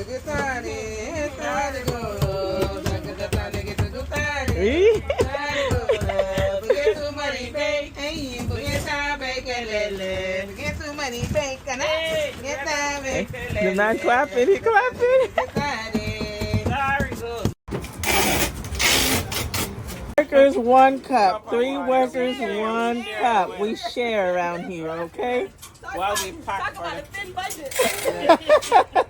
The man clapping, he clapping. Workers, 1 cup. 3 workers, 1 cup. We share around here, okay? While we pack for it.